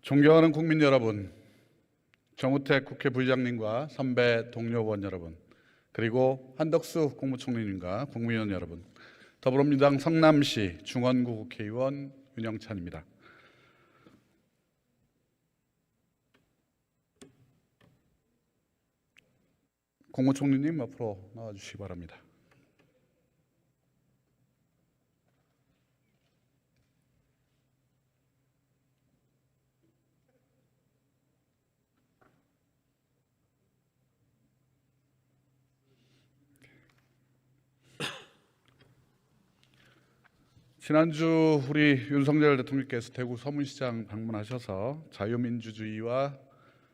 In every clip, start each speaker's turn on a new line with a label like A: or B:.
A: 존경하는 국민 여러분, 정우택 국회 부의장님과 선배 동료 의원 여러분, 그리고 한덕수 국무총리님과 국무위원 여러분, 더불어민주당 성남시 중원구 국회의원 윤영찬입니다. 국무총리님 앞으로 나와주시기 바랍니다. 지난주 우리 윤석열 대통령께서 대구 서문시장 방문하셔서 자유민주주의와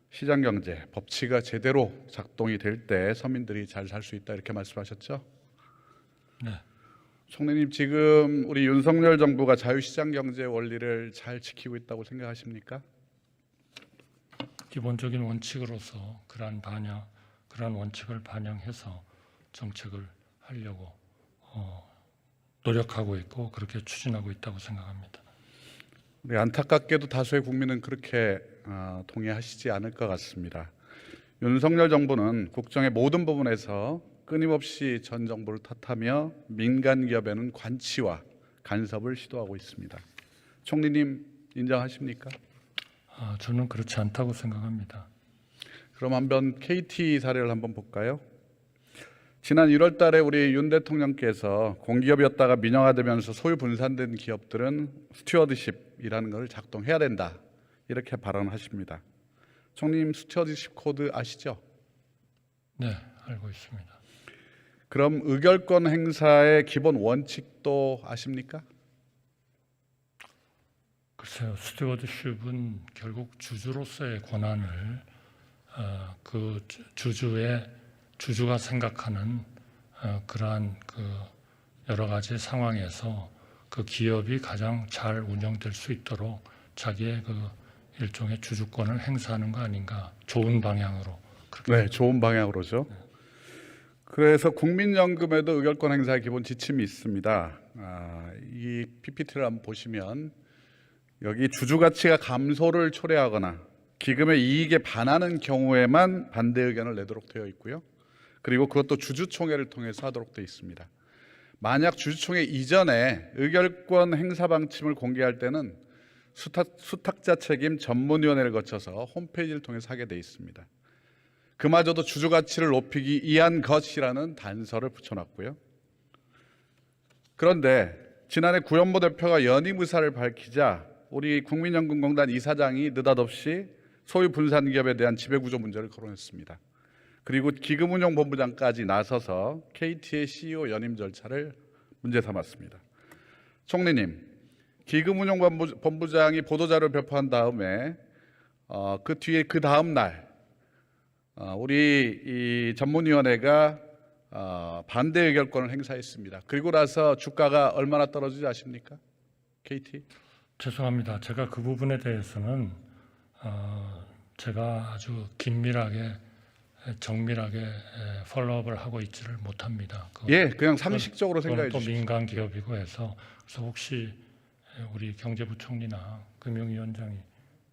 A: 시장경제, 법치가 제대로 작동이 될 때 서민들이 잘 살 수 있다 이렇게 말씀하셨죠?
B: 네.
A: 총리님, 지금 우리 윤석열 정부가 자유시장경제 원리를 잘 지키고 있다고 생각하십니까?
B: 기본적인 원칙으로서 그러한 원칙을 반영해서 정책을 하려고 노력하고 있고 그렇게 추진하고 있다고 생각합니다.
A: 우리 안타깝게도 다수의 국민은 그렇게 동의하시지 않을 것 같습니다. 윤석열 정부는 국정의 모든 부분에서 끊임없이 전 정부를 탓하며 민간 기업에는 관치와 간섭을 시도하고 있습니다. 총리님 인정하십니까?
B: 저는 그렇지 않다고 생각합니다.
A: 그럼 한번 KT 사례를 한번 볼까요? 지난 1월 달에 우리 윤 대통령께서 공기업이었다가 민영화되면서 소유 분산된 기업들은 스튜어드십이라는 것을 작동해야 된다 이렇게 발언하십니다. 총리님, 스튜어드십 코드 아시죠?
B: 네, 알고 있습니다.
A: 그럼 의결권 행사의 기본 원칙도 아십니까?
B: 글쎄요, 스튜어드십은 결국 주주로서의 권한을 그 주주가 생각하는 그러한 여러 가지 상황에서 그 기업이 가장 잘 운영될 수 있도록 자기의 일종의 주주권을 행사하는 거 아닌가. 좋은 방향으로.
A: 네, 좋은 방향으로죠.
B: 네.
A: 그래서 국민연금에도 의결권 행사의 기본 지침이 있습니다. 이 PPT를 한번 보시면 여기 주주 가치가 감소를 초래하거나 기금의 이익에 반하는 경우에만 반대 의견을 내도록 되어 있고요. 그리고 그것도 주주총회를 통해서 하도록 되어 있습니다. 만약 주주총회 이전에 의결권 행사 방침을 공개할 때는 수탁자 책임 전문위원회를 거쳐서 홈페이지를 통해서 하게 되어 있습니다. 그마저도 주주 가치를 높이기 위한 것이라는 단서를 붙여놨고요. 그런데 지난해 구현모 대표가 연임 의사를 밝히자 우리 국민연금공단 이사장이 느닷없이 소유 분산 기업에 대한 지배구조 문제를 거론했습니다. 그리고 기금운용본부장까지 나서서 KT의 CEO 연임 절차를 문제 삼았습니다. 총리님, 기금운용본부장이 보도자료를 배포한 다음에 그 뒤에 그 다음 날 우리 이 전문위원회가 반대 의결권을 행사했습니다. 그리고 나서 주가가 얼마나 떨어지지 아십니까? KT?
B: 죄송합니다. 제가 그 부분에 대해서는 제가 아주 정밀하게 폴로업을 하고 있지를 못합니다.
A: 그냥 상식적으로 생각해
B: 또
A: 주십시오.
B: 민간 기업이고 해서 그래서 혹시 우리 경제부총리나 금융위원장이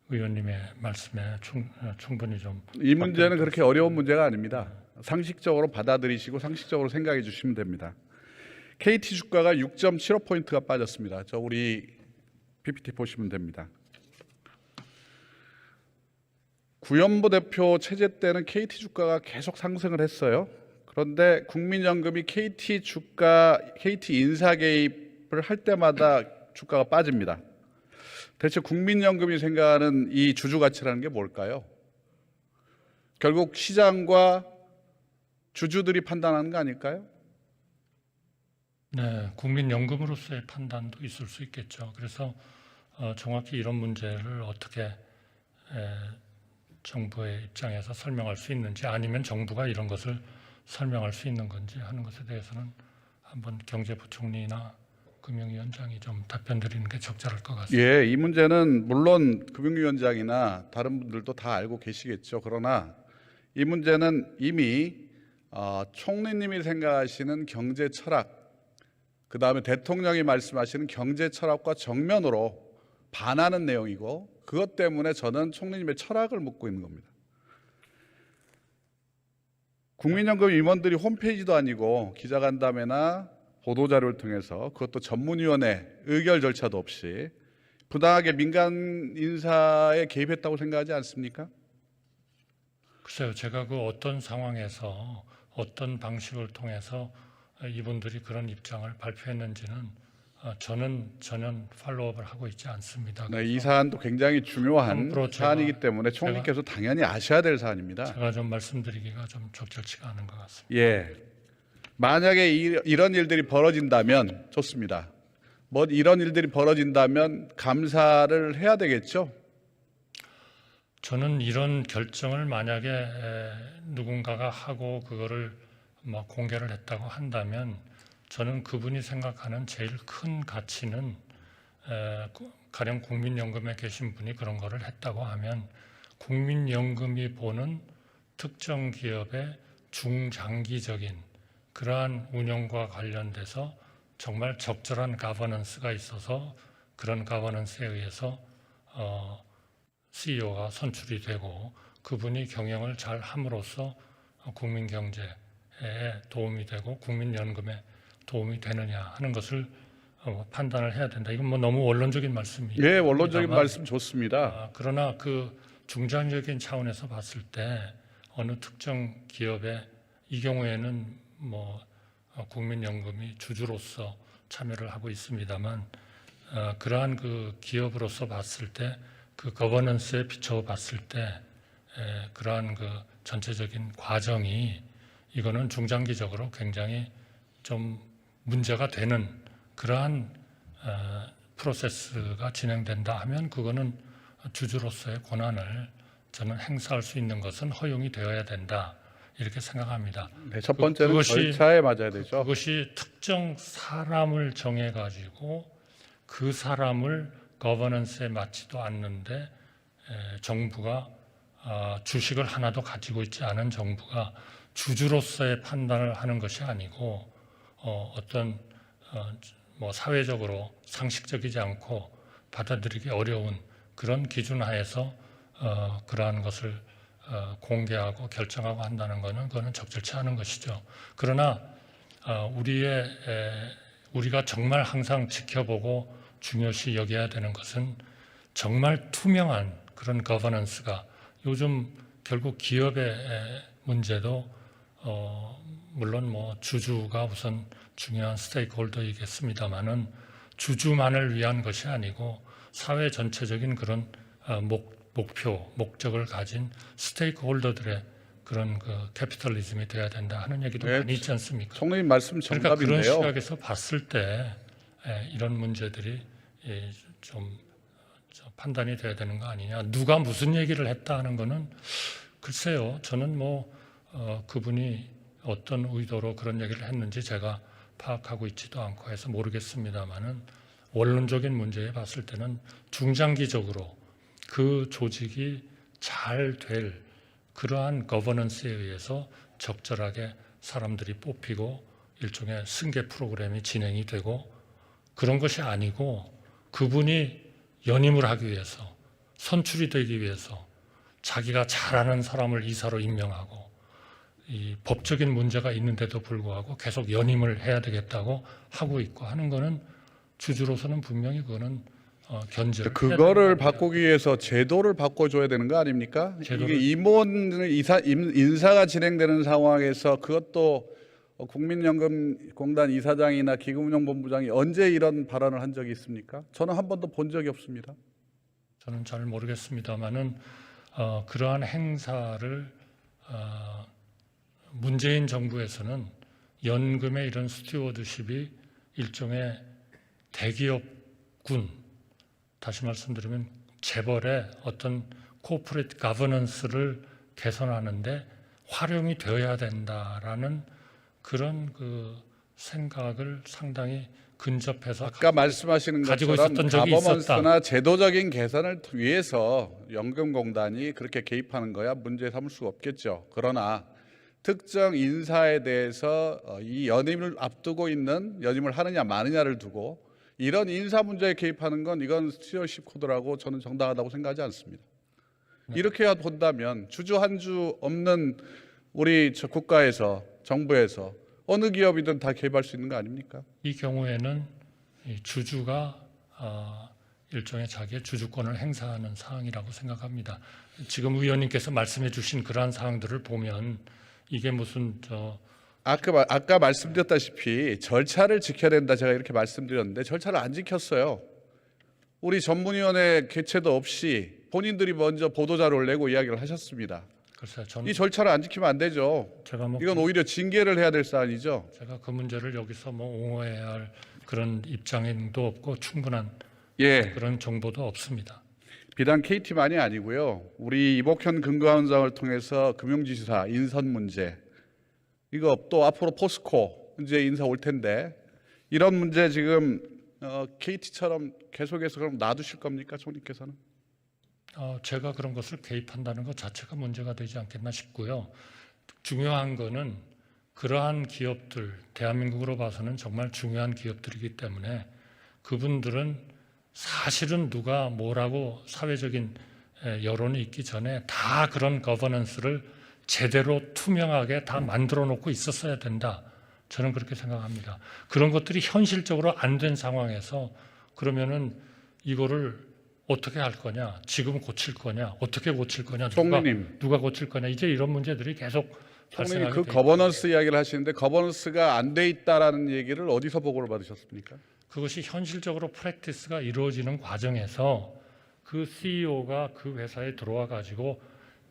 B: 의원님의 말씀에 충분히 좀
A: 이 문제는 그렇게 어려운 문제가 아닙니다. 상식적으로 받아들이시고 상식적으로 생각해 주시면 됩니다. KT 주가가 6.75포인트가 빠졌습니다. 저 우리 PPT 보시면 됩니다. 구현모 대표 체제 때는 KT 주가가 계속 상승을 했어요. 그런데 국민연금이 KT 인사 개입을 할 때마다 주가가 빠집니다. 대체 국민연금이 생각하는 이 주주 가치라는 게 뭘까요? 결국 시장과 주주들이 판단하는 거 아닐까요?
B: 네, 국민연금으로서의 판단도 있을 수 있겠죠. 그래서 정확히 이런 문제를 어떻게 정부의 입장에서 설명할 수 있는지 아니면 정부가 이런 것을 설명할 수 있는 건지 하는 것에 대해서는 한번 경제부총리나 금융위원장이 좀 답변 드리는 게 적절할 것 같습니다.
A: 이 문제는 물론 금융위원장이나 다른 분들도 다 알고 계시겠죠. 그러나 이 문제는 이미 총리님이 생각하시는 경제 철학, 그 다음에 대통령이 말씀하시는 경제 철학과 정면으로 반하는 내용이고 그것 때문에 저는 총리님의 철학을 묻고 있는 겁니다. 국민연금 임원들이 홈페이지도 아니고 기자간담회나 보도자료를 통해서 그것도 전문위원회 의결 절차도 없이 부당하게 민간 인사에 개입했다고 생각하지 않습니까?
B: 글쎄요, 제가 그 어떤 상황에서 어떤 방식을 통해서 이분들이 그런 입장을 발표했는지는 저는 전혀 팔로우업을 하고 있지 않습니다.
A: 네, 이 사안도 굉장히 중요한
B: 앞으로
A: 사안이기 때문에 총리께서 당연히 아셔야 될 사안입니다.
B: 제가 좀 말씀드리기가 좀 적절치가 않은 것 같습니다.
A: 예, 만약에 이런 일들이 벌어진다면 좋습니다. 뭐 이런 일들이 벌어진다면 감사를 해야 되겠죠.
B: 저는 이런 결정을 만약에 누군가가 하고 그거를 뭐 공개를 했다고 한다면 저는 그분이 생각하는 제일 큰 가치는 가령 국민연금에 계신 분이 그런 거를 했다고 하면 국민연금이 보는 특정 기업의 중장기적인 그러한 운영과 관련돼서 정말 적절한 가버넌스가 있어서 그런 가버넌스에 의해서 CEO가 선출이 되고 그분이 경영을 잘 함으로써 국민 경제에 도움이 되고 국민연금에 도움이 되느냐 하는 것을 판단을 해야 된다. 이건 뭐 너무 원론적인 말씀이에요.
A: 예, 원론적인 말씀 좋습니다.
B: 그러나 그 중장기적인 차원에서 봤을 때 어느 특정 기업에 이 경우에는 뭐 국민연금이 주주로서 참여를 하고 있습니다만 그러한 그 기업으로서 봤을 때 그 거버넌스에 비춰 봤을 때 그러한 그 전체적인 과정이 이거는 중장기적으로 굉장히 좀 문제가 되는 그러한 프로세스가 진행된다 하면 그거는 주주로서의 권한을 저는 행사할 수 있는 것은 허용이 되어야 된다 이렇게 생각합니다.
A: 네, 첫 번째는 절차에 맞아야 되죠.
B: 그것이 특정 사람을 정해 가지고 그 사람을 거버넌스에 맞지도 않는데 정부가 주식을 하나도 가지고 있지 않은 정부가 주주로서의 판단을 하는 것이 아니고 어떤 뭐 사회적으로 상식적이지 않고 받아들이기 어려운 그런 기준 하에서 그러한 것을 공개하고 결정하고 한다는 것은 그거는 적절치 않은 것이죠. 그러나 우리가 정말 항상 지켜보고 중요시 여겨야 되는 것은 정말 투명한 그런 거버넌스가 요즘 결국 기업의 문제도 물론 뭐 주주가 우선 중요한 스테이크홀더이겠습니다만은 주주만을 위한 것이 아니고 사회 전체적인 그런 목적을 가진 스테이크홀더들의 그런 그 캐피털리즘이 돼야 된다 하는 얘기도
A: 네,
B: 많이 있지 않습니까?
A: 총리님 말씀
B: 그러니까
A: 정답인데요.
B: 그런 시각에서 봤을 때 이런 문제들이 좀 판단이 돼야 되는 거 아니냐. 누가 무슨 얘기를 했다 하는 거는 글쎄요. 저는 뭐 그분이 어떤 의도로 그런 얘기를 했는지 제가 파악하고 있지도 않고 해서 모르겠습니다만은 원론적인 문제에 봤을 때는 중장기적으로 그 조직이 잘 될 그러한 거버넌스에 의해서 적절하게 사람들이 뽑히고 일종의 승계 프로그램이 진행이 되고 그런 것이 아니고 그분이 연임을 하기 위해서 선출이 되기 위해서 자기가 잘하는 사람을 이사로 임명하고 이 법적인 문제가 있는데도 불구하고 계속 연임을 해야 되겠다고 하고 있고 하는 거는 주주로서는 분명히 그거는 견제를
A: 그거를 바꾸기 위해서 제도를 바꿔줘야 되는 거 아닙니까? 이게 임원 인사가 진행되는 상황에서 그것도 국민연금공단 이사장이나 기금운용본부장이 언제 이런 발언을 한 적이 있습니까? 저는 한 번도 본 적이 없습니다.
B: 저는 잘 모르겠습니다만은 그러한 행사를 문재인 정부에서는 연금의 이런 스튜어드십이 일종의 대기업군 다시 말씀드리면 재벌의 어떤 코퍼레이트 가버넌스를 개선하는데 활용이 되어야 된다라는 그런 그 생각을 상당히 근접해서
A: 아까 말씀하시는
B: 가지고
A: 것처럼
B: 있었던 적이
A: 가버넌스나
B: 있었다.
A: 제도적인 개선을 위해서 연금공단이 그렇게 개입하는 거야 문제 삼을 수가 없겠죠. 그러나 특정 인사에 대해서 이 연임을 앞두고 있는 연임을 하느냐 마느냐를 두고 이런 인사 문제에 개입하는 건 이건 스튜어십 코드라고 저는 정당하다고 생각하지 않습니다. 이렇게 본다면 주주 한 주 없는 우리 저 국가에서 정부에서 어느 기업이든 다 개입할 수 있는 거 아닙니까?
B: 이 경우에는 이 주주가 일종의 자기의 주주권을 행사하는 사항이라고 생각합니다. 지금 의원님께서 말씀해 주신 그러한 사항들을 보면 이게 무슨
A: 아까 말씀드렸다시피 절차를 지켜야 된다 제가 이렇게 말씀드렸는데 절차를 안 지켰어요. 우리 전문위원회 개최도 없이 본인들이 먼저 보도자료를 내고 이야기를 하셨습니다.
B: 글쎄요, 저는
A: 이 절차를 안 지키면 안 되죠.
B: 제가
A: 이건 오히려 징계를 해야 될 사안이죠.
B: 제가 그 문제를 여기서 옹호해야 할 그런 입장도 없고 충분한
A: 예,
B: 그런 정보도 없습니다.
A: 비단 KT만이 아니고요. 우리 이복현 금감원장을 통해서 금융지주사 인선 문제, 이거 또 앞으로 포스코 이제 인사 올 텐데 이런 문제 지금 KT처럼 계속해서 그럼 놔두실 겁니까, 총리께서는?
B: 제가 그런 것을 개입한다는 것 자체가 문제가 되지 않겠나 싶고요. 중요한 거는 그러한 기업들, 대한민국으로 봐서는 정말 중요한 기업들이기 때문에 그분들은 사실은 누가 뭐라고 사회적인 여론이 있기 전에 다 그런 거버넌스를 제대로 투명하게 다 만들어 놓고 있었어야 된다. 저는 그렇게 생각합니다. 그런 것들이 현실적으로 안 된 상황에서 그러면은 이거를 어떻게 할 거냐, 지금 고칠 거냐, 어떻게 고칠 거냐, 누가 고칠 거냐, 이제 이런 문제들이 계속
A: 총리님
B: 발생하게
A: 그 거버넌스 이야기를 하시는데 거버넌스가 안 돼 있다라는 얘기를 어디서 보고를 받으셨습니까?
B: 그것이 현실적으로 프랙티스가 이루어지는 과정에서 그 CEO가 그 회사에 들어와 가지고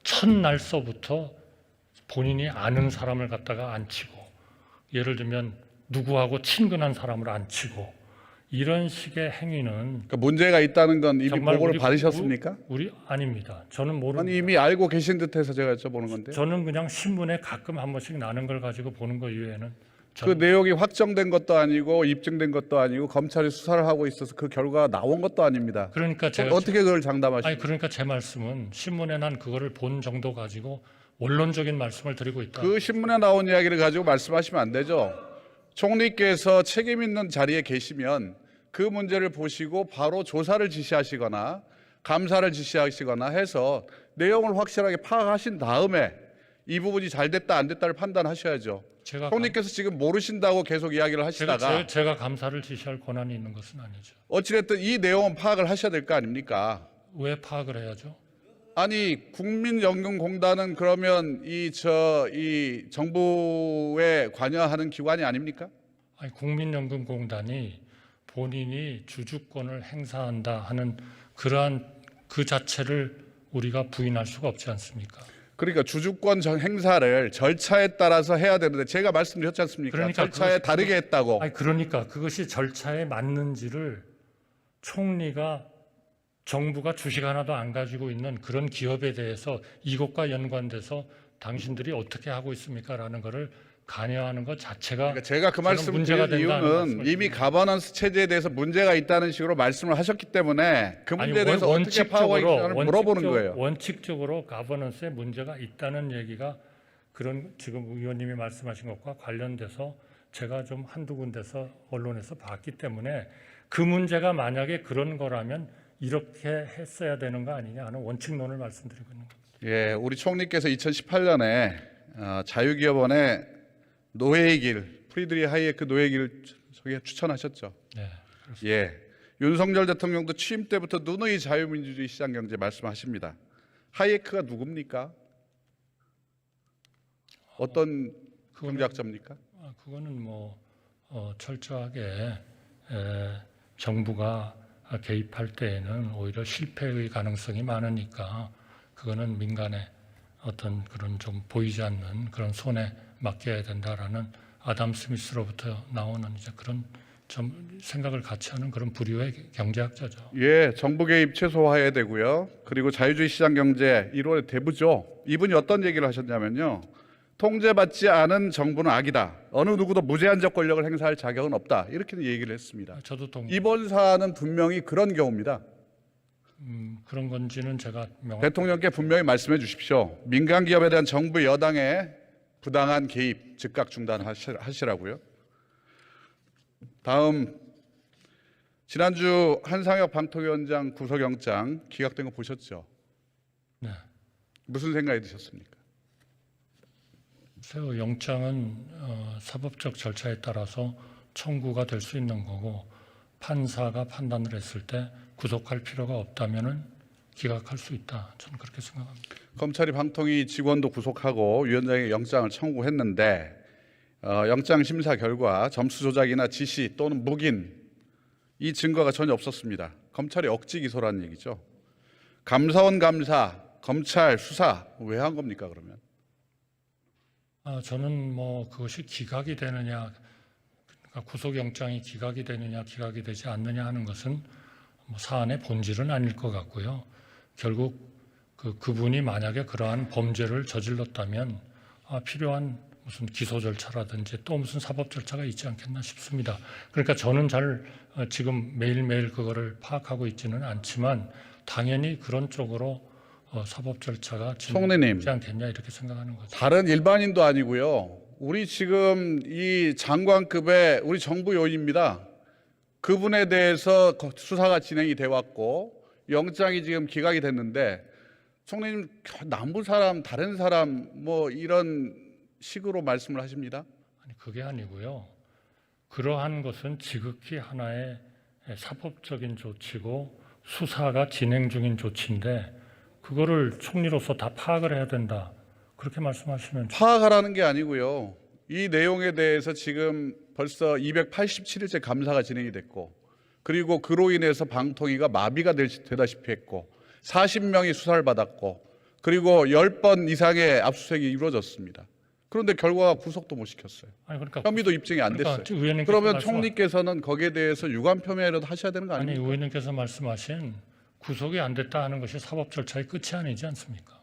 B: 첫날서부터 본인이 아는 사람을 갖다가 앉히고 예를 들면 누구하고 친근한 사람을 앉히고 이런 식의 행위는
A: 그러니까 문제가 있다는 건 이미
B: 정말
A: 보고를 받으셨습니까?
B: 우리 아닙니다. 저는 모릅니다.
A: 아니 이미 알고 계신 듯해서 제가 여쭤보는 건데.
B: 저는 그냥 신문에 가끔 한 번씩 나는 걸 가지고 보는 거 이외에는
A: 그 내용이 확정된 것도 아니고 입증된 것도 아니고 검찰이 수사를 하고 있어서 그 결과가 나온 것도 아닙니다.
B: 그러니까 제가
A: 어떻게 그걸 장담하십니까?
B: 아니 그러니까 제 말씀은 신문에 난 그거를 본 정도 가지고 원론적인 말씀을 드리고 있다.
A: 그 신문에 나온 이야기를 가지고 말씀하시면 안 되죠. 총리께서 책임 있는 자리에 계시면 그 문제를 보시고 바로 조사를 지시하시거나 감사를 지시하시거나 해서 내용을 확실하게 파악하신 다음에 이 부분이 잘 됐다 안 됐다를 판단하셔야죠. 총리께서 지금 모르신다고 계속 이야기를 하시다가
B: 제가 감사를 지시할 권한이 있는 것은 아니죠.
A: 어찌됐든 이 내용은 파악을 하셔야 될 거 아닙니까?
B: 왜 파악을 해야죠?
A: 아니 국민연금공단은 그러면 이 정부에 관여하는 기관이 아닙니까?
B: 아니 국민연금공단이 본인이 주주권을 행사한다 하는 그러한 그 자체를 우리가 부인할 수가 없지 않습니까?
A: 그러니까 주주권 행사를 절차에 따라서 해야 되는데 제가 말씀드렸지 않습니까?
B: 그러니까
A: 절차에 다르게 했다고.
B: 아니 그러니까 그것이 절차에 맞는지를 총리가 정부가 주식 하나도 안 가지고 있는 그런 기업에 대해서 이것과 연관돼서 당신들이 어떻게 하고 있습니까라는 것을 관여하는 것 자체가
A: 그러니까 제가 그 말씀을 드린 이유는 이미 가버넌스 체제에 대해서 문제가 있다는 식으로 말씀을 하셨기 때문에 그 문제에 대해서 어떻게 파악하고 있는지 물어보는 거예요.
B: 원칙적으로 가버넌스에 문제가 있다는 얘기가 그런 지금 의원님이 말씀하신 것과 관련돼서 제가 좀 한두 군데서 언론에서 봤기 때문에 그 문제가 만약에 그런 거라면 이렇게 했어야 되는 거 아니냐 하는 원칙론을 말씀드리고 있는 겁니다.
A: 예, 우리 총리께서 2018년에 자유기업원의 노예의 길, 프리드리 하이에크 노예의 길을 저기 추천하셨죠.
B: 네.
A: 예, 윤석열 대통령도 취임 때부터 누누이 자유민주주의 시장경제 말씀하십니다. 하이에크가 누굽니까? 어떤 경제학자입니까?
B: 그거는 철저하게 정부가 개입할 때에는 오히려 실패의 가능성이 많으니까 그거는 민간의 어떤 그런 좀 보이지 않는 그런 손에 맡겨야 된다라는 아담 스미스로부터 나오는 이제 그런 좀 생각을 같이 하는 그런 부류의 경제학자죠.
A: 예, 정부 개입 최소화해야 되고요. 그리고 자유주의 시장 경제 1월의 대부죠. 이분이 어떤 얘기를 하셨냐면요. 통제받지 않은 정부는 악이다. 어느 누구도 무제한적 권력을 행사할 자격은 없다. 이렇게 얘기를 했습니다.
B: 저도
A: 이번 사안은 분명히 그런 경우입니다.
B: 그런 건지는 제가
A: 대통령께 분명히 말씀해 주십시오. 민간 기업에 대한 정부 여당의 부당한 개입 즉각 중단하시라고요. 다음 지난주 한상혁 방통위원장 구속영장 기각된 거 보셨죠?
B: 네.
A: 무슨 생각이 드셨습니까?
B: 글쎄요, 영장은 사법적 절차에 따라서 청구가 될 수 있는 거고 판사가 판단을 했을 때 구속할 필요가 없다면은 기각할 수 있다. 저는 그렇게 생각합니다.
A: 검찰이 방통위 직원도 구속하고 위원장에게 영장을 청구했는데 영장 심사 결과 점수 조작이나 지시 또는 묵인 이 증거가 전혀 없었습니다. 검찰이 억지 기소라는 얘기죠. 감사원 감사, 검찰 수사 왜 한 겁니까 그러면?
B: 저는 뭐 그것이 기각이 되느냐, 그러니까 구속영장이 기각이 되느냐, 기각이 되지 않느냐 하는 것은 뭐 사안의 본질은 아닐 것 같고요. 결국 그분이 만약에 그러한 범죄를 저질렀다면 필요한 무슨 기소 절차라든지 또 무슨 사법 절차가 있지 않겠나 싶습니다. 그러니까 저는 잘 지금 매일매일 그거를 파악하고 있지는 않지만 당연히 그런 쪽으로 사법 절차가 진행되지 않겠냐 이렇게 생각하는 거죠.
A: 다른 일반인도 아니고요. 우리 지금 이 장관급의 우리 정부 요인입니다. 그분에 대해서 수사가 진행이 돼 왔고 영장이 지금 기각이 됐는데 총리님 남부 사람 다른 사람 뭐 이런 식으로 말씀을 하십니다.
B: 아니 그게 아니고요. 그러한 것은 지극히 하나의 사법적인 조치고 수사가 진행 중인 조치인데 그거를 총리로서 다 파악을 해야 된다. 그렇게 말씀하시면
A: 파악하라는 게 아니고요. 이 내용에 대해서 지금 벌써 287일째 감사가 진행이 됐고 그리고 그로 인해서 방통위가 마비가 되다시피 했고 40명이 수사를 받았고 그리고 10번 이상의 압수수색이 이루어졌습니다. 그런데 결과가 구속도 못 시켰어요.
B: 아니, 그러니까
A: 혐의도 입증이 안 됐어요. 그러면 총리께서는 거기에 대해서 유감 표명이라도 하셔야 되는 거 아닙니까?
B: 아니 의원님께서 말씀하신 구속이 안 됐다 하는 것이 사법 절차의 끝이 아니지 않습니까?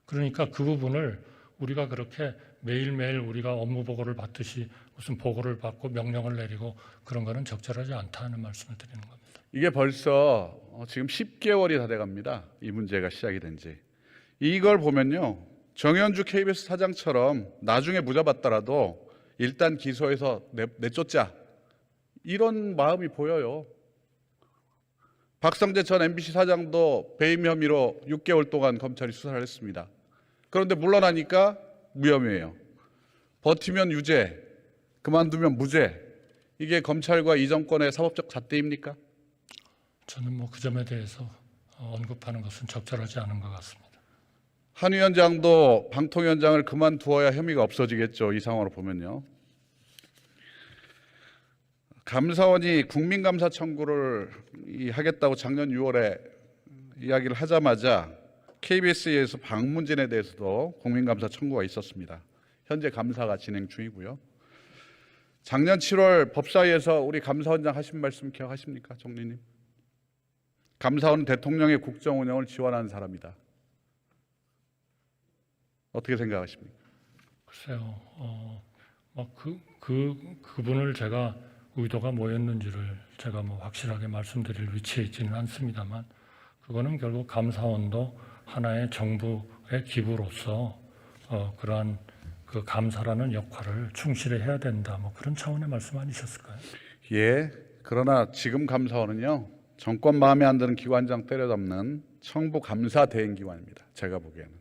B: 그러니까 그 부분을 우리가 그렇게 매일매일 우리가 업무 보고를 받듯이 무슨 보고를 받고 명령을 내리고 그런 거는 적절하지 않다는 말씀을 드리는 겁니다.
A: 이게 벌써 지금 10개월이 다 돼갑니다. 이 문제가 시작이 된 지. 이걸 보면요. 정현주 KBS 사장처럼 나중에 무죄받더라도 일단 기소해서 내쫓자 이런 마음이 보여요. 박성재 전 MBC 사장도 배임 혐의로 6개월 동안 검찰이 수사를 했습니다. 그런데 물러나니까 무혐의예요. 버티면 유죄, 그만두면 무죄. 이게 검찰과 이 정권의 사법적 잣대입니까?
B: 저는 뭐 그 점에 대해서 언급하는 것은 적절하지 않은 것 같습니다.
A: 한 위원장도 방통위원장을 그만두어야 혐의가 없어지겠죠. 이 상황으로 보면요. 감사원이 국민감사 청구를 하겠다고 작년 6월에 이야기를 하자마자 KBS에서 방문진에 대해서도 국민감사 청구가 있었습니다. 현재 감사가 진행 중이고요. 작년 7월 법사위에서 우리 감사원장 하신 말씀 기억하십니까, 총리님? 감사원은 대통령의 국정 운영을 지원하는 사람이다. 어떻게 생각하십니까?
B: 글쎄요, 그분을 제가 의도가 뭐였는지를 제가 뭐 확실하게 말씀드릴 위치에 있지는 않습니다만 그거는 결국 감사원도 하나의 정부의 기부로서 그러한 그 감사라는 역할을 충실히 해야 된다. 뭐 그런 차원의 말씀 아니셨을까요?
A: 예. 그러나 지금 감사원은요 정권 마음에 안 드는 기관장 때려잡는 청부 감사 대행 기관입니다. 제가 보기에는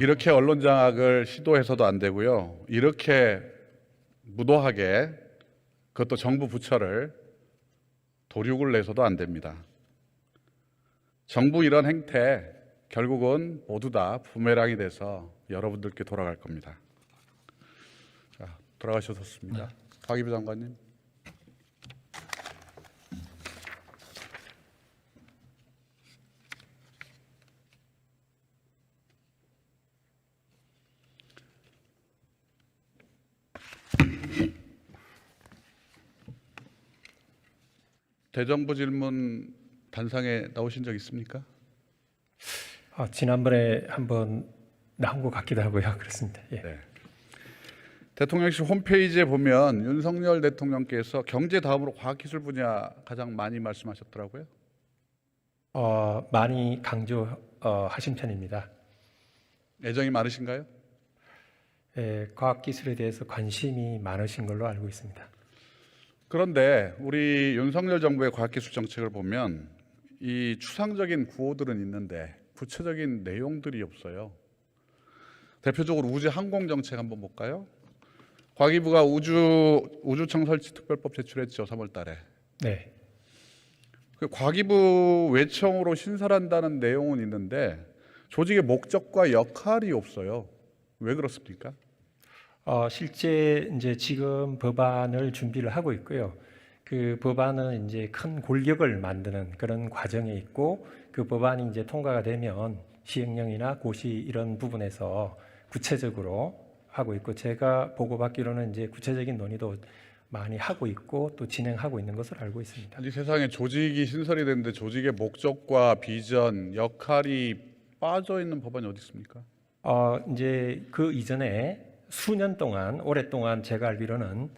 A: 이렇게 언론 장악을 시도해서도 안 되고요. 이렇게 무도하게 그것도 정부 부처를 도륙을 내서도 안 됩니다. 정부 이런 행태 결국은 모두 다 부메랑이 돼서 여러분들께 돌아갈 겁니다. 자, 돌아가셔서 좋습니다. 박이부 장관님. 대정부 질문 단상에 나오신 적 있습니까?
C: 지난번에 한번 나온 것 같기도 하고요. 그렇습니다. 예.
A: 네. 대통령실 홈페이지에 보면 윤석열 대통령께서 경제 다음으로 과학기술 분야 가장 많이 말씀하셨더라고요.
C: 많이 강조하신 편입니다.
A: 애정이 많으신가요?
C: 과학기술에 대해서 관심이 많으신 걸로 알고 있습니다.
A: 그런데 우리 윤석열 정부의 과학기술 정책을 보면 이 추상적인 구호들은 있는데 구체적인 내용들이 없어요. 대표적으로 우주 항공 정책 한번 볼까요? 과기부가 우주청 설치 특별법 제출했죠, 3월 달에.
C: 네.
A: 그 과기부 외청으로 신설한다는 내용은 있는데 조직의 목적과 역할이 없어요. 왜 그렇습니까?
C: 실제 이제 지금 법안을 준비를 하고 있고요. 그 법안은 이제 큰 골격을 만드는 그런 과정에 있고, 그 법안이 이제 통과가 되면 시행령이나 고시 이런 부분에서 구체적으로 하고 있고, 제가 보고받기로는 이제 구체적인 논의도 많이 하고 있고 또 진행하고 있는 것으로 알고 있습니다.
A: 아니 세상에 조직이 신설이 됐는데 조직의 목적과 비전, 역할이 빠져 있는 법안이 어디 있습니까?
C: 이제 그 이전에 수년 동안, 오랫동안 제가 알기로는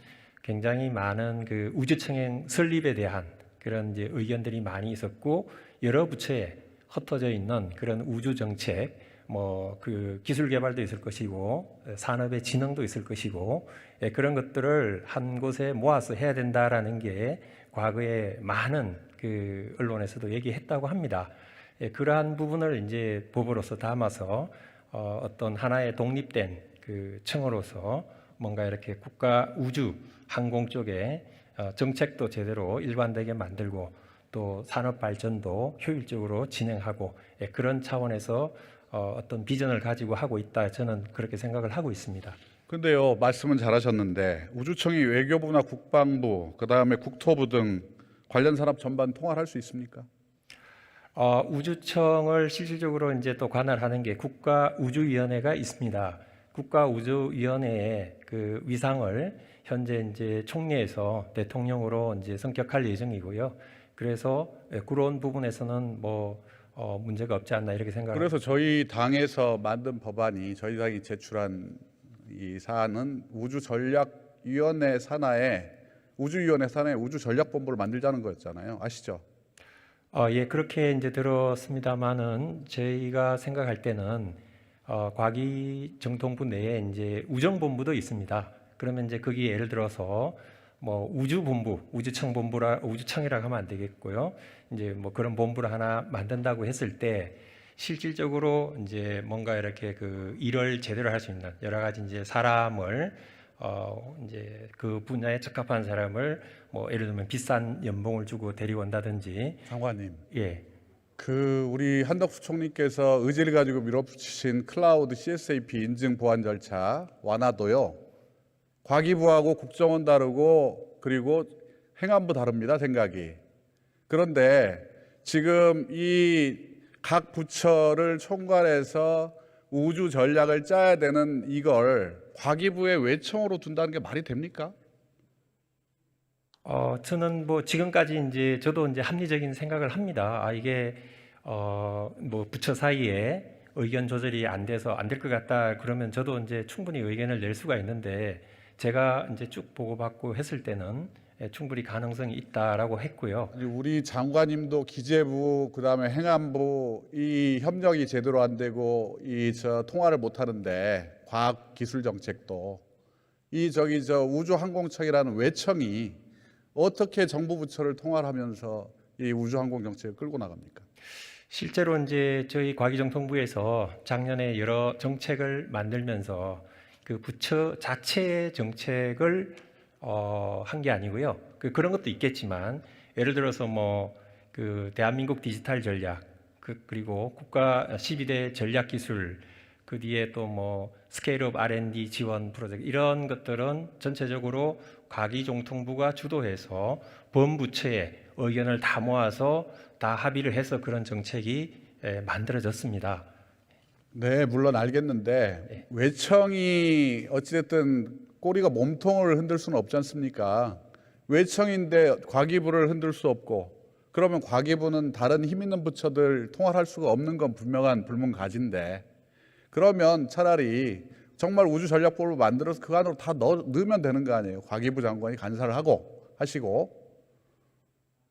C: 굉장히 많은 그 우주청행 설립에 대한 그런 이제 의견들이 많이 있었고, 여러 부처에 흩어져 있는 그런 우주 정책, 뭐 그 기술 개발도 있을 것이고 산업의 진흥도 있을 것이고, 그런 것들을 한 곳에 모아서 해야 된다라는 게 과거에 많은 그 언론에서도 얘기했다고 합니다. 그러한 부분을 이제 법으로서 담아서 어떤 하나의 독립된 그 청으로서 뭔가 이렇게 국가 우주 항공 쪽에 정책도 제대로 일관되게 만들고 또 산업 발전도 효율적으로 진행하고, 그런 차원에서 어떤 비전을 가지고 하고 있다, 저는 그렇게 생각을 하고 있습니다.
A: 근데요, 말씀은 잘하셨는데 우주청이 외교부나 국방부, 그다음에 국토부 등 관련 산업 전반 통할할 수 있습니까?
C: 우주청을 실질적으로 이제 또 관할하는 게 국가우주위원회가 있습니다. 국가우주위원회의 그 위상을 현재 이제 총리에서 대통령으로 이제 선격할 예정이고요. 그래서 그런 부분에서는 뭐 문제가 없지 않나 이렇게 생각합니다.
A: 그래서 저희 당에서 만든 법안이, 저희 당이 제출한 이 사안은 우주전략위원회 산하에 우주전략본부를 만들자는 거였잖아요. 아시죠?
C: 예, 그렇게 이제 들었습니다만은 저희가 생각할 때는 과기정통부 내에 이제 우정본부도 있습니다. 그러면 이제 거기 예를 들어서 뭐 우주본부, 우주청이라고 하면 안 되겠고요. 이제 뭐 그런 본부를 하나 만든다고 했을 때 실질적으로 이제 뭔가 이렇게 그 일을 제대로 할 수 있는 여러 가지 이제 사람을 이제 그 분야에 적합한 사람을 뭐 예를 들면 비싼 연봉을 주고 데리고 온다든지.
A: 장관님,
C: 예.
A: 그 우리 한덕수 총리께서 의지를 가지고 밀어붙이신 클라우드 CSAP 인증 보안 절차 완화도요, 과기부하고 국정원 다르고 그리고 행안부 다릅니다, 생각이. 그런데 지금 이 각 부처를 총괄해서 우주 전략을 짜야 되는 이걸 과기부의 외청으로 둔다는 게 말이 됩니까?
C: 저는 뭐 지금까지 이제 저도 이제 합리적인 생각을 합니다. 이게 뭐 부처 사이에 의견 조절이 안 돼서 안 될 것 같다 그러면 저도 이제 충분히 의견을 낼 수가 있는데, 제가 이제 쭉 보고받고 했을 때는 충분히 가능성이 있다라고 했고요.
A: 아니, 우리 장관님도 기재부 그다음에 행안부 이 협력이 제대로 안 되고 통화를 못 하는데, 과학 기술 정책도 이 우주 항공청이라는 외청이 어떻게 정부 부처를 통할하면서 이 우주 항공 정책을 끌고 나갑니까?
C: 실제로 이제 저희 과기정통부에서 작년에 여러 정책을 만들면서 그 부처 자체의 정책을 한 게 아니고요. 그런 것도 있겠지만, 예를 들어서 뭐 그 대한민국 디지털 전략, 그리고 국가 12대 전략 기술, 그 뒤에 또 뭐 스케일업 R&D 지원 프로젝트, 이런 것들은 전체적으로 과기정통부가 주도해서 범부처의 의견을 다 모아서 다 합의를 해서 그런 정책이 만들어졌습니다.
A: 네, 물론 알겠는데 외청이 어찌됐든 꼬리가 몸통을 흔들 수는 없지 않습니까? 외청인데 과기부를 흔들 수 없고, 그러면 과기부는 다른 힘 있는 부처들 통할할 수가 없는 건 분명한 불문가지인데, 그러면 차라리 정말 우주전략본부를 만들어서 그 안으로 다 넣으면 되는 거 아니에요? 과기부 장관이 간사를 하시고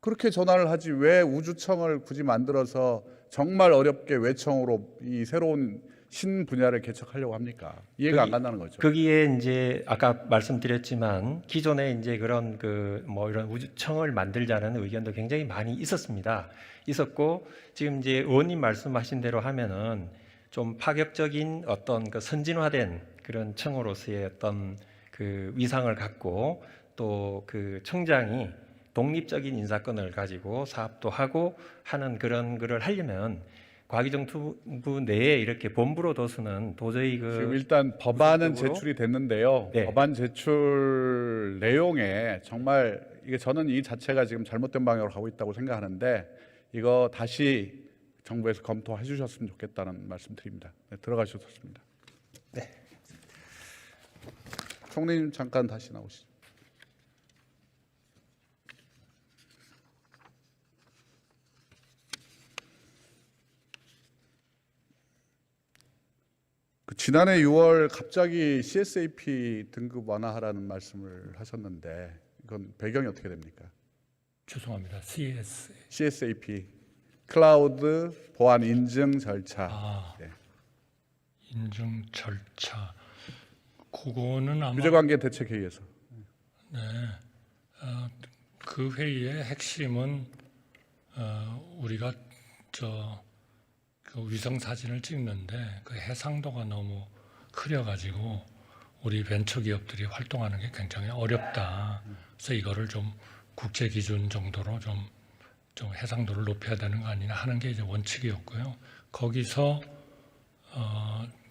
A: 그렇게 전환을 하지, 왜 우주청을 굳이 만들어서 정말 어렵게 외청으로 이 새로운 신 분야를 개척하려고 합니까? 이해가 안 간다는 거죠.
C: 거기에 이제 아까 말씀드렸지만 기존에 이제 그런 이런 우주청을 만들자는 의견도 굉장히 많이 있었고 지금 이제 의원님 말씀하신 대로 하면은 좀 파격적인 어떤 그 선진화된 그런 청으로서의 어떤 그 위상을 갖고 또 그 청장이 독립적인 인사권을 가지고 사업도 하고 하는 그런 거를 하려면 과기정통부 내에 이렇게 본부로 둬서는 도저히
A: 지금 일단 법안은
C: 우선적으로
A: 제출이 됐는데요.
C: 네.
A: 법안 제출 내용에 정말 이게 저는 이 자체가 지금 잘못된 방향으로 가고 있다고 생각하는데 이거 다시 정부에서 검토해 주셨으면 좋겠다는 말씀드립니다. 네, 들어가셔도 좋습니다.
C: 네.
A: 총리님 잠깐 다시 나오시죠. 지난해 6월 갑자기 CSAP 등급 완화하라는 말씀을 하셨는데 이건 배경이 어떻게 됩니까?
B: 죄송합니다.
A: CSAP 클라우드 보안 인증 절차. 네.
B: 인증 절차. 그거는 아마
A: 유죄관계 대책회의에서
B: 그 회의의 핵심은 우리가 그 위성 사진을 찍는데 그 해상도가 너무 흐려가지고 우리 벤처 기업들이 활동하는 게 굉장히 어렵다. 그래서 이거를 좀 국제 기준 정도로 좀 해상도를 높여야 되는 거 아니냐 하는 게 이제 원칙이었고요. 거기서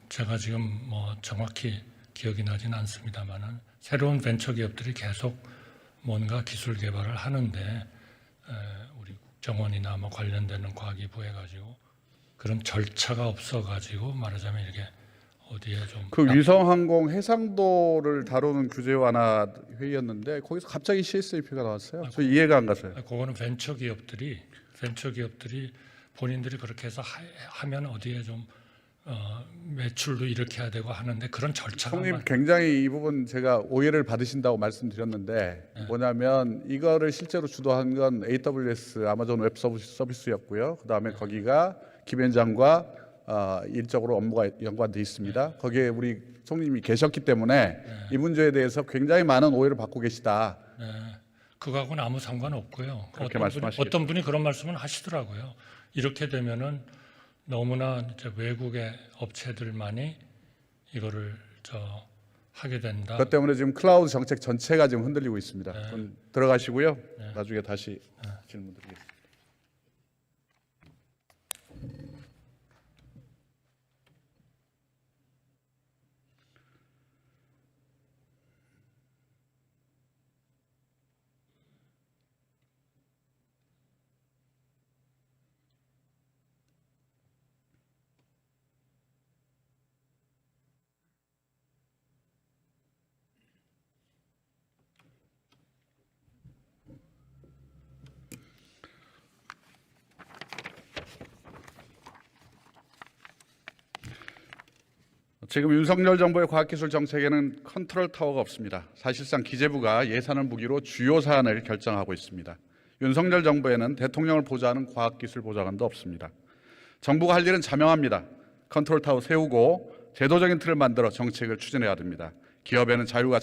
B: 제가 지금 뭐 정확히 기억이 나지는 않습니다만은 새로운 벤처 기업들이 계속 뭔가 기술 개발을 하는데 우리 국정원이나 뭐 관련되는 과기부 해가지고 그런 절차가 없어가지고 말하자면 이렇게 어디에 좀
A: 그 위성항공 해상도를 다루는 규제 완화 회의였는데 거기서 갑자기 CSAP가 나왔어요. 저 이해가 안 가서요.
B: 그거는 벤처 기업들이 본인들이 그렇게 해서 하면 어디에 좀 매출도 이렇게 해야 되고 하는데 그런 절차가
A: 총님 굉장히 이 부분 제가 오해를 받으신다고 말씀드렸는데 뭐냐면 이거를 실제로 주도한 건 AWS 아마존 웹 서비스였고요. 그다음에 거기가 김 위원장과 일적으로 업무가 연관돼 있습니다. 거기에 우리 총님이 계셨기 때문에 이 문제에 대해서 굉장히 많은 오해를 받고 계시다.
B: 그거하고는 아무 상관없고요.
A: 그렇게 말씀하시겠죠.
B: 어떤 분이 그런 말씀을 하시더라고요. 이렇게 되면은 너무나 이제 외국의 업체들만이 이거를 하게 된다.
A: 그것 때문에 지금 클라우드 정책 전체가 지금 흔들리고 있습니다. 그럼 들어가시고요. 나중에 다시 질문 드리겠습니다. 지금 윤석열 정부의 과학기술 정책에는 컨트롤 타워가 없습니다. 사실상 기재부가 예산을 무기로 주요 사안을 결정하고 있습니다. 윤석열 정부에는 대통령을 보좌하는 과학기술 보좌관도 없습니다. 정부가 할 일은 자명합니다. 컨트롤 타워 세우고 제도적인 틀을 만들어 정책을 추진해야 됩니다. 기업에는 자유가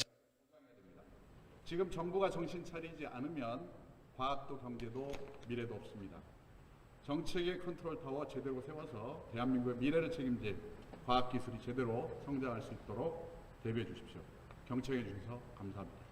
A: 지금 정부가 정신 차리지 않으면 과학도 경제도 미래도 없습니다. 정책의 컨트롤 타워 제대로 세워서 대한민국의 미래를 책임질 과학기술이 제대로 성장할 수 있도록 대비해 주십시오. 경청해 주셔서 감사합니다.